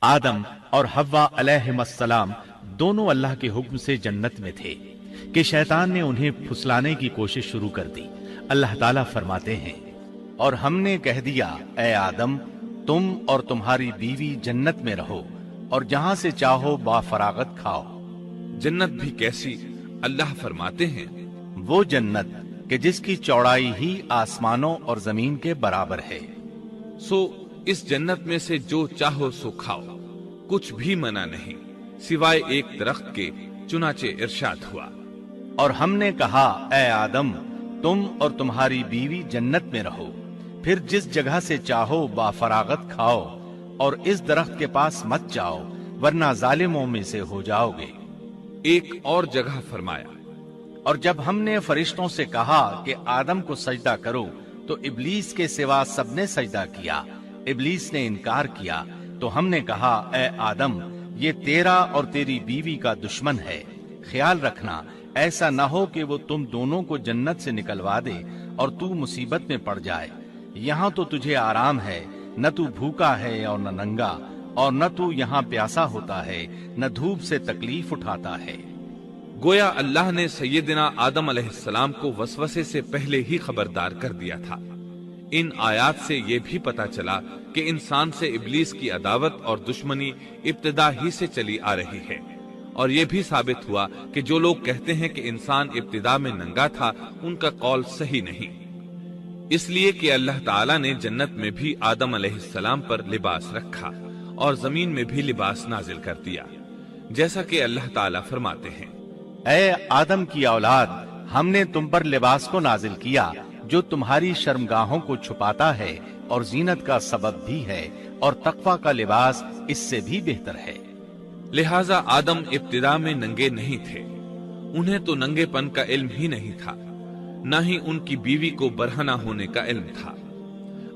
آدم اور حوا علیہم السلام دونوں اللہ کے حکم سے جنت میں تھے کہ شیطان نے انہیں پھسلانے کی کوشش شروع کر دی۔ اللہ تعالیٰ فرماتے ہیں، اور ہم نے کہہ دیا اے آدم تم اور تمہاری بیوی جنت میں رہو اور جہاں سے چاہو با فراغت کھاؤ۔ جنت بھی کیسی؟ اللہ فرماتے ہیں، وہ جنت کہ جس کی چوڑائی ہی آسمانوں اور زمین کے برابر ہے۔ سو اس جنت میں سے جو چاہو سو کھاؤ، کچھ بھی منع نہیں سوائے ایک درخت کے، چنانچہ ارشاد ہوا، اور ہم نے کہا اے آدم تم اور تمہاری بیوی جنت میں رہو، پھر جس جگہ سے چاہو با فراغت کھاؤ، اور اس درخت کے پاس مت جاؤ ورنہ ظالموں میں سے ہو جاؤ گے۔ ایک اور جگہ فرمایا، اور جب ہم نے فرشتوں سے کہا کہ آدم کو سجدہ کرو تو ابلیس کے سوا سب نے سجدہ کیا، ابلیس نے انکار کیا، تو ہم نے کہا اے آدم یہ تیرا اور تیری بیوی کا دشمن ہے، خیال رکھنا ایسا نہ ہو کہ وہ تم دونوں کو جنت سے نکلوا دے اور تو مصیبت میں پڑ جائے۔ یہاں تو تجھے آرام ہے، نہ تو بھوکا ہے اور نہ ننگا، اور نہ تو یہاں پیاسا ہوتا ہے، نہ دھوپ سے تکلیف اٹھاتا ہے۔ گویا اللہ نے سیدنا آدم علیہ السلام کو وسوسے سے پہلے ہی خبردار کر دیا تھا۔ ان آیات سے یہ بھی پتا چلا کہ انسان سے ابلیس کی عداوت اور دشمنی ابتدا ہی سے چلی آ رہی ہے، اور یہ بھی ثابت ہوا کہ جو لوگ کہتے ہیں کہ انسان ابتدا میں ننگا تھا ان کا قول صحیح نہیں، اس لیے کہ اللہ تعالیٰ نے جنت میں بھی آدم علیہ السلام پر لباس رکھا اور زمین میں بھی لباس نازل کر دیا، جیسا کہ اللہ تعالیٰ فرماتے ہیں، اے آدم کی اولاد ہم نے تم پر لباس کو نازل کیا جو تمہاری شرمگاہوں کو چھپاتا ہے اور زینت کا سبب بھی ہے، اور تقوی کا لباس اس سے بھی بہتر ہے۔ لہٰذا آدم ابتدا میں ننگے نہیں تھے، انہیں تو ننگے پن کا علم ہی نہیں تھا، نہ ہی ان کی بیوی کو برہنہ ہونے کا علم تھا۔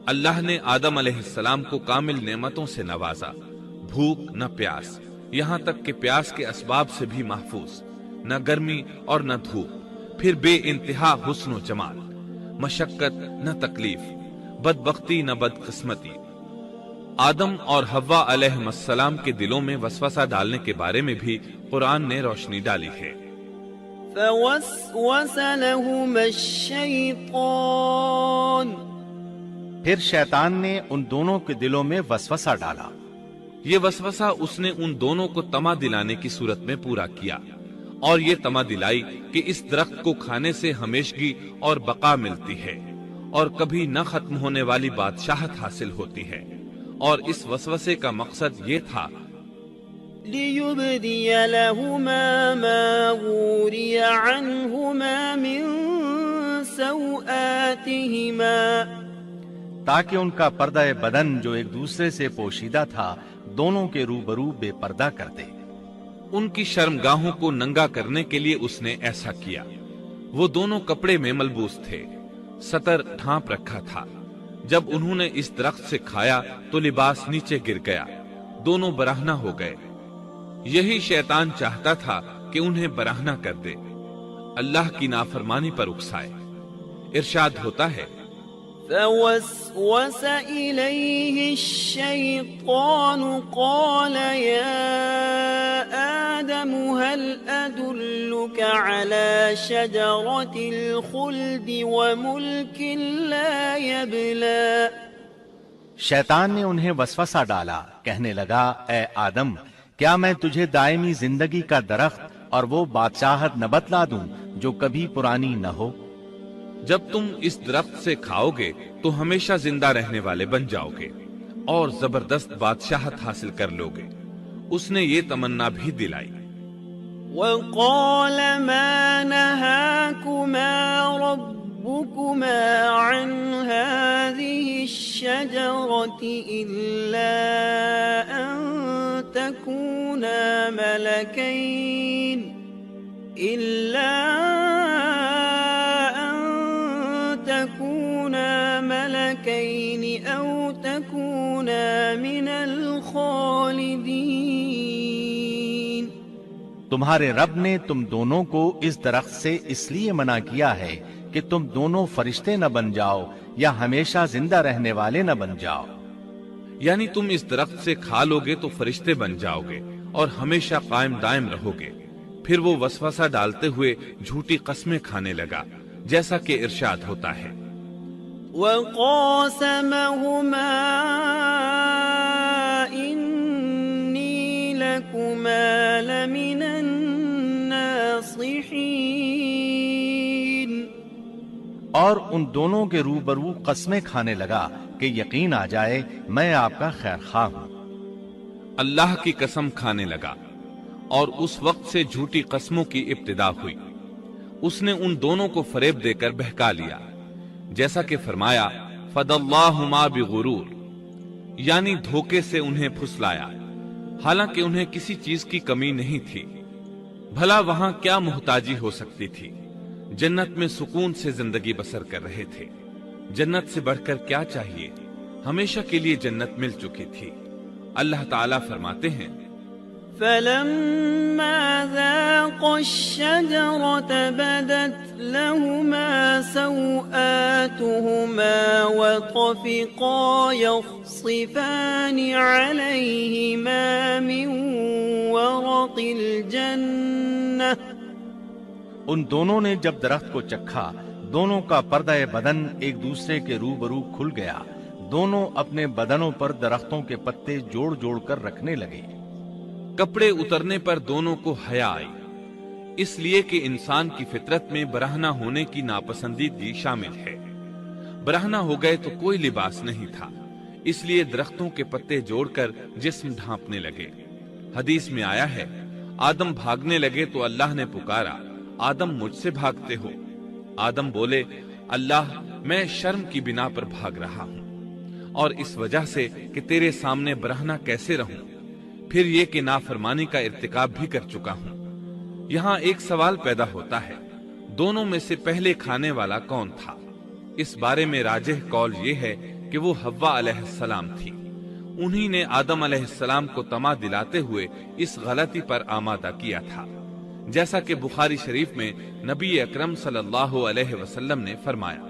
اللہ نے آدم علیہ السلام کو کامل نعمتوں سے نوازا، بھوک نہ پیاس، یہاں تک کہ پیاس کے اسباب سے بھی محفوظ، نہ گرمی اور نہ دھوپ، پھر بے انتہا حسن و جمال، مشقت نہ تکلیف، بدبختی نہ بدقسمتی۔ آدم اور حوا علیہ السلام کے دلوں میں وسوسہ ڈالنے کے بارے میں بھی قرآن نے روشنی ڈالی ہے۔ فوسوس لهما الشیطان، پھر شیطان نے ان دونوں کے دلوں میں وسوسہ ڈالا۔ یہ وسوسہ اس نے ان دونوں کو طمع دلانے کی صورت میں پورا کیا، اور یہ طمع دلائی کہ اس درخت کو کھانے سے ہمیشگی اور بقا ملتی ہے اور کبھی نہ ختم ہونے والی بادشاہت حاصل ہوتی ہے، اور اس وسوسے کا مقصد یہ تھا لِيُبْدِيَ لَهُمَا مَا غُورِيَ عَنْهُمَا مِنْ سَوْآتِهِمَا، تاکہ ان کا پردہ بدن جو ایک دوسرے سے پوشیدہ تھا دونوں کے روبرو بے پردہ کر دے۔ ان کی شرمگاہوں کو ننگا کرنے کے لیے اس نے ایسا کیا۔ وہ دونوں کپڑے میں ملبوس تھے، ستر ڈھانپ رکھا تھا۔ جب انہوں نے اس درخت سے کھایا تو لباس نیچے گر گیا، دونوں برہنہ ہو گئے۔ یہی شیطان چاہتا تھا کہ انہیں برہنہ کر دے، اللہ کی نافرمانی پر اکسائے۔ ارشاد ہوتا ہے، فوسوس إليه الشيطان قال يا آدم هل أدلك على شجرة الخلد وملك لا يبلى۔ شیطان نے انہیں وسوسہ ڈالا، کہنے لگا اے آدم کیا میں تجھے دائمی زندگی کا درخت اور وہ بادشاہت نہ بتلا دوں جو کبھی پرانی نہ ہو؟ جب تم اس درخت سے کھاؤ گے تو ہمیشہ زندہ رہنے والے بن جاؤ گے اور زبردست بادشاہت حاصل کر لو گے۔ اس نے یہ تمنا بھی دلائی۔ وقال ما نهاكما ربكما عن هذه الشجرة إلا أن تكونا ملكين أو تكونا من الخالدين۔ تمہارے رب نے تم دونوں کو اس درخت سے اس لیے منع کیا ہے کہ تم دونوں فرشتے نہ بن جاؤ یا ہمیشہ زندہ رہنے والے نہ بن جاؤ۔ یعنی تم اس درخت سے کھا لوگے تو فرشتے بن جاؤ گے اور ہمیشہ قائم دائم رہو گے۔ پھر وہ وسوسہ ڈالتے ہوئے جھوٹی قسمیں کھانے لگا، جیسا کہ ارشاد ہوتا ہے، وَقَاسَمَهُمَا إِنِّي لَكُمَا لَمِنَ النَّاصِحِينَ، اور ان دونوں کے روبرو قسمیں کھانے لگا کہ یقین آ جائے میں آپ کا خیر خواہ ہوں۔ اللہ کی قسم کھانے لگا، اور اس وقت سے جھوٹی قسموں کی ابتدا ہوئی۔ اس نے ان دونوں کو فریب دے کر بہکا لیا، جیسا کہ فرمایا فَدَلَّاهُمَا بِغُرُورٍ، یعنی دھوکے سے انہیں پھسلایا، حالانکہ انہیں کسی چیز کی کمی نہیں تھی۔ بھلا وہاں کیا محتاجی ہو سکتی تھی؟ جنت میں سکون سے زندگی بسر کر رہے تھے، جنت سے بڑھ کر کیا چاہیے؟ ہمیشہ کے لیے جنت مل چکی تھی۔ اللہ تعالیٰ فرماتے ہیں، فَلَمَّا ذَاقَا الشَّجَرَةَ بَدَتْ لَهُمَا سَوْآتُهُمَا وَطَفِقَا يَخْصِفَانِ عَلَيْهِمَا مِنْ وَرَقِ الْجَنَّةِ، ان دونوں نے جب درخت کو چکھا، دونوں کا پردہ بدن ایک دوسرے کے روبرو کھل گیا، دونوں اپنے بدنوں پر درختوں کے پتے جوڑ جوڑ کر رکھنے لگے۔ کپڑے اترنے پر دونوں کو حیا آئی، اس لیے کہ انسان کی فطرت میں برہنہ ہونے کی ناپسندیدگی شامل ہے۔ برہنہ ہو گئے تو کوئی لباس نہیں تھا، اس لیے درختوں کے پتے جوڑ کر جسم ڈھانپنے لگے۔ حدیث میں آیا ہے، آدم بھاگنے لگے تو اللہ نے پکارا، آدم مجھ سے بھاگتے ہو؟ آدم بولے، اللہ میں شرم کی بنا پر بھاگ رہا ہوں، اور اس وجہ سے کہ تیرے سامنے برہنہ کیسے رہوں، پھر یہ کہ نافرمانی کا ارتکاب بھی کر چکا ہوں۔ یہاں ایک سوال پیدا ہوتا ہے، دونوں میں سے پہلے کھانے والا کون تھا؟ اس بارے میں راجح قول یہ ہے کہ وہ حوا علیہ السلام تھی۔ انہی نے آدم علیہ السلام کو طمع دلاتے ہوئے اس غلطی پر آمادہ کیا تھا، جیسا کہ بخاری شریف میں نبی اکرم صلی اللہ علیہ وسلم نے فرمایا،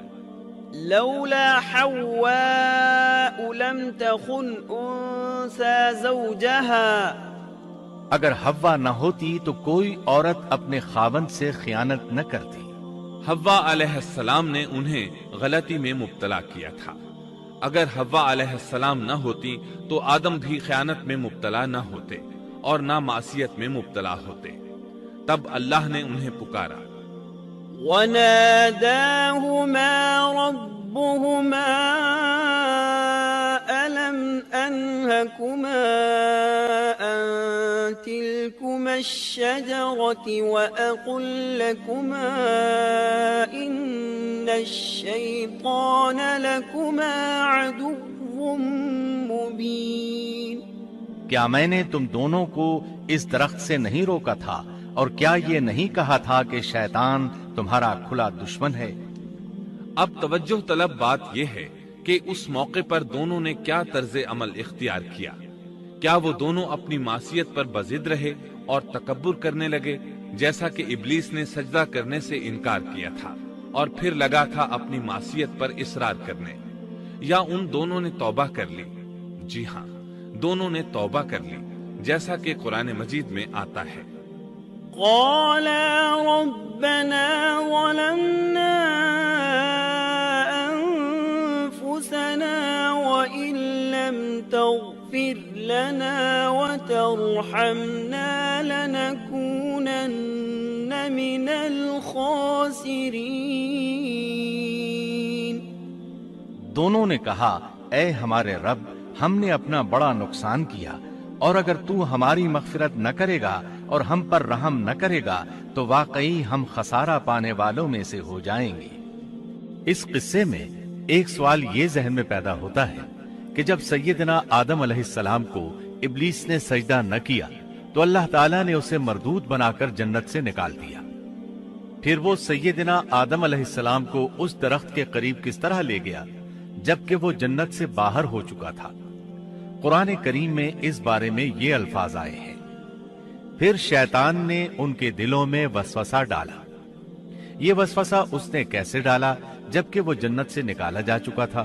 لولا حواء لم تخن انثى زوجها، اگر حوا نہ ہوتی تو کوئی عورت اپنے خاوند سے خیانت نہ کرتی۔ حوا علیہ السلام نے انہیں غلطی میں مبتلا کیا تھا۔ اگر حوا علیہ السلام نہ ہوتی تو آدم بھی خیانت میں مبتلا نہ ہوتے اور نہ معصیت میں مبتلا ہوتے۔ تب اللہ نے انہیں پکارا، وَنَادَاهُمَا رَبُّهُمَا أَلَمْ أَنْهَكُمَا أَنْ تِلْكُمَا الشَّجَرَةِ وَأَقُلْ لَكُمَا إِنَّ الشَّيْطَانَ لَكُمَا عَدُوٌّ مُبِينٌ، کیا میں نے تم دونوں کو اس درخت سے نہیں روکا تھا، اور کیا یہ نہیں کہا تھا کہ شیطان تمہارا کھلا دشمن ہے؟ اب توجہ طلب بات یہ ہے کہ اس موقع پر دونوں نے کیا طرز عمل اختیار کیا؟ کیا وہ دونوں اپنی معصیت پر بضد رہے اور تکبر کرنے لگے، جیسا کہ ابلیس نے سجدہ کرنے سے انکار کیا تھا اور پھر لگا تھا اپنی معصیت پر اصرار کرنے، یا ان دونوں نے توبہ کر لی؟ جی ہاں، دونوں نے توبہ کر لی، جیسا کہ قرآن مجید میں آتا ہے، قَالَا رَبَّنَا ظَلَمْنَا أَنفُسَنَا وَإِن لَّمْ تَغْفِرْ لَنَا وَتَرْحَمْنَا لَنَكُونَنَّ مِنَ الْخَاسِرِينَ۔ دونوں نے کہا، اے ہمارے رب، ہم نے اپنا بڑا نقصان کیا، اور اگر تو ہماری مغفرت نہ کرے گا اور ہم پر رحم نہ کرے گا تو واقعی ہم خسارہ پانے والوں میں سے ہو جائیں گے۔ اس قصے میں ایک سوال یہ ذہن میں پیدا ہوتا ہے کہ جب سیدنا آدم علیہ السلام کو ابلیس نے سجدہ نہ کیا تو اللہ تعالیٰ نے اسے مردود بنا کر جنت سے نکال دیا، پھر وہ سیدنا آدم علیہ السلام کو اس درخت کے قریب کس طرح لے گیا جبکہ وہ جنت سے باہر ہو چکا تھا؟ قرآن کریم میں اس بارے میں یہ الفاظ آئے ہیں، پھر شیطان نے ان کے دلوں میں وسوسہ ڈالا۔ یہ وسوسہ اس نے کیسے ڈالا جبکہ وہ جنت سے نکالا جا چکا تھا؟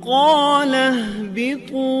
قال اهبطوا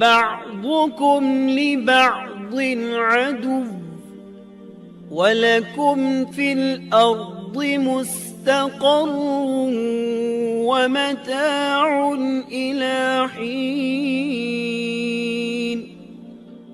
بعضكم لبعض عدو ولكم في الأرض مستقر ومتاع إلى حين।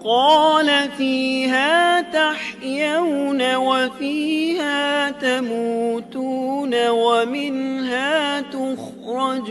قال فيها تحيون وفيها تموتون ومنها تخرجون۔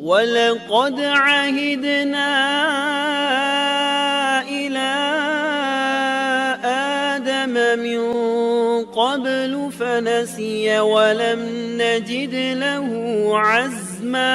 وَلَقَدْ عَهِدْنَا إِلَىٰ آدَمَ مِن قَبْلُ فَنَسِيَ وَلَمْ نَجِدْ لَهُ عَزْمًا۔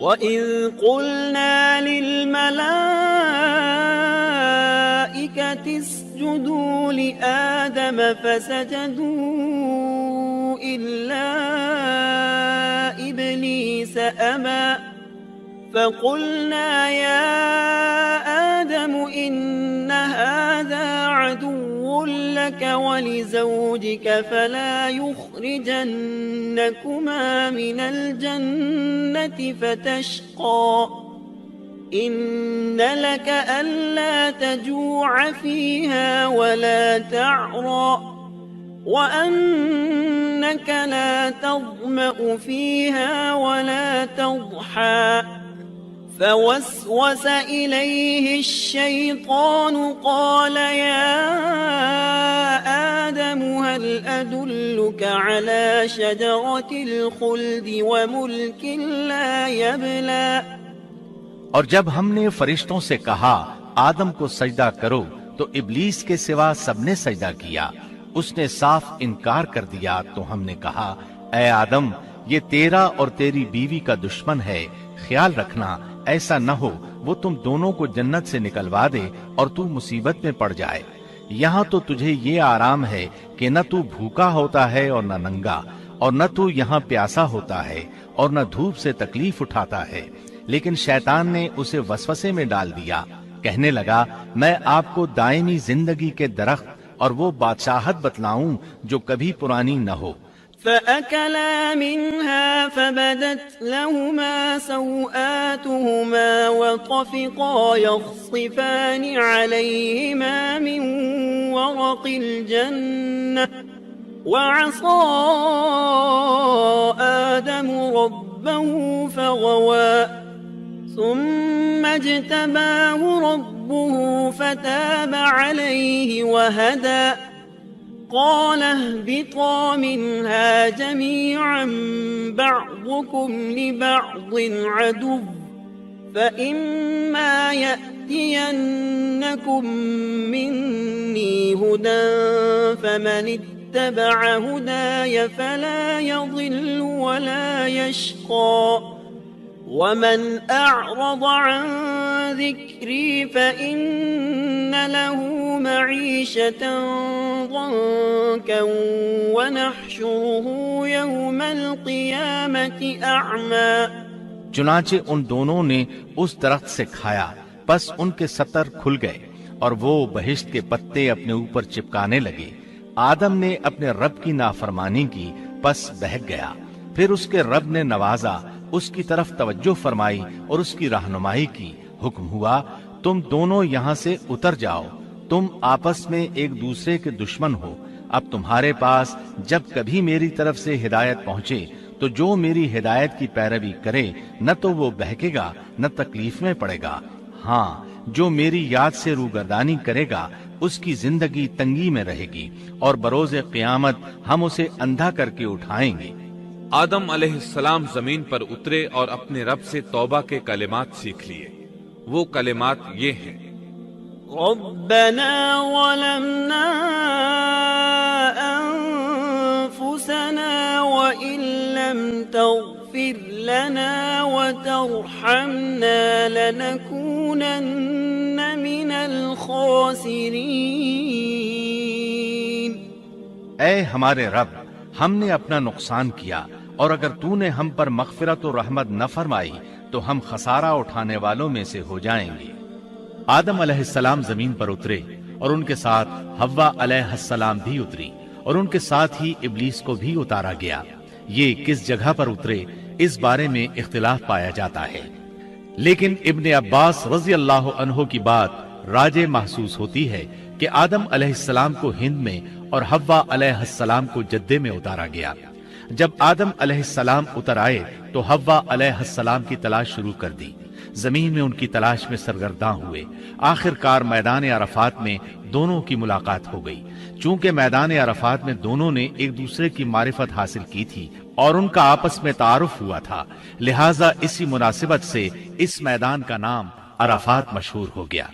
وَإِذْ قُلْنَا لِلْمَلَائِكَةِ اسْجُدُوا لِآدَمَ فَسَجَدُوا إِلَّا إِبْلِيسَ أَبَى فَقُلْنَا يَا آدَمُ إِنَّ هَذَا عَدُوٌّ لَكَ وَلِزَوْجِكَ فَلَا يُخْرِجَنَّكُمَا مِنَ الْجَنَّةِ فَتَشْقَى۔ إن لك ألا تجوع فيها ولا تعرى وأنك لا تظمأ فيها ولا تضحى فوسوس إليه الشيطان قال يا آدم هل أدلك على شجرة الخلد وملك لا يبلى اور جب ہم نے فرشتوں سے کہا آدم کو سجدہ کرو تو ابلیس کے سوا سب نے سجدہ کیا، اس نے صاف انکار کر دیا۔ تو ہم نے کہا اے آدم یہ تیرا اور تیری بیوی کا دشمن ہے، خیال رکھنا ایسا نہ ہو وہ تم دونوں کو جنت سے نکلوا دے اور تو مصیبت میں پڑ جائے۔ یہاں تو تجھے یہ آرام ہے کہ نہ تو بھوکا ہوتا ہے اور نہ ننگا، اور نہ تو یہاں پیاسا ہوتا ہے اور نہ دھوپ سے تکلیف اٹھاتا ہے۔ لیکن شیطان نے اسے وسوسے میں ڈال دیا، کہنے لگا میں آپ کو دائمی زندگی کے درخت اور وہ بادشاہت بتلاؤں جو کبھی پرانی نہ ہو۔ فأكلا منها فبدت لهما سوآتهما وطفقا يخصفان عليهما من ورق الجنة وعصى آدم ربه فغوى ثم اجتباه ربه فتاب عليه وهدى قال اهبطا منها جميعا بعضكم لبعض عدو فإما يأتينكم مني هدى فمن اتبع هداي فلا يضل ولا يشقى ومن أعرض عن ذكري فإن له معيشة ضنكا ونحشره يوم القيامة أعمى۔ چنانچہ ان دونوں نے اس درخت سے کھایا، پس ان کے ستر کھل گئے اور وہ بہشت کے پتے اپنے اوپر چپکانے لگے۔ آدم نے اپنے رب کی نافرمانی کی، پس بہک گیا۔ پھر اس کے رب نے نوازا، اس کی طرف توجہ فرمائی اور اس کی رہنمائی کی۔ حکم ہوا تم دونوں یہاں سے اتر جاؤ، تم آپس میں ایک دوسرے کے دشمن ہو۔ اب تمہارے پاس جب کبھی میری طرف سے ہدایت پہنچے تو جو میری ہدایت کی پیروی کرے نہ تو وہ بہکے گا نہ تکلیف میں پڑے گا، ہاں جو میری یاد سے روگردانی کرے گا اس کی زندگی تنگی میں رہے گی، اور بروز قیامت ہم اسے اندھا کر کے اٹھائیں گے۔ آدم علیہ السلام زمین پر اترے اور اپنے رب سے توبہ کے کلمات سیکھ لیے۔ وہ کلمات یہ ہیں: ربنا ظلمنا انفسنا وان لم تغفر لنا وترحمنا لنكونن من الخاسرین۔ اے ہمارے رب، ہم نے اپنا نقصان کیا، اور اگر تو نے ہم پر مغفرت و رحمت نہ فرمائی تو ہم خسارہ اٹھانے والوں میں سے ہو جائیں گے۔ آدم علیہ السلام زمین پر اترے اور ان کے ساتھ حوا علیہ السلام بھی اتری، اور ان کے ساتھ ہی ابلیس کو بھی اتارا گیا۔ یہ کس جگہ پر اترے اس بارے میں اختلاف پایا جاتا ہے، لیکن ابن عباس رضی اللہ عنہ کی بات راجح محسوس ہوتی ہے کہ آدم علیہ السلام کو ہند میں اور حوا علیہ السلام کو جدے میں اتارا گیا۔ جب آدم علیہ السلام اتر آئے تو حوا علیہ السلام کی تلاش شروع کر دی، زمین میں ان کی تلاش میں سرگرداں ہوئے۔ آخر کار میدان عرفات میں دونوں کی ملاقات ہو گئی۔ چونکہ میدان عرفات میں دونوں نے ایک دوسرے کی معرفت حاصل کی تھی اور ان کا آپس میں تعارف ہوا تھا، لہٰذا اسی مناسبت سے اس میدان کا نام عرفات مشہور ہو گیا۔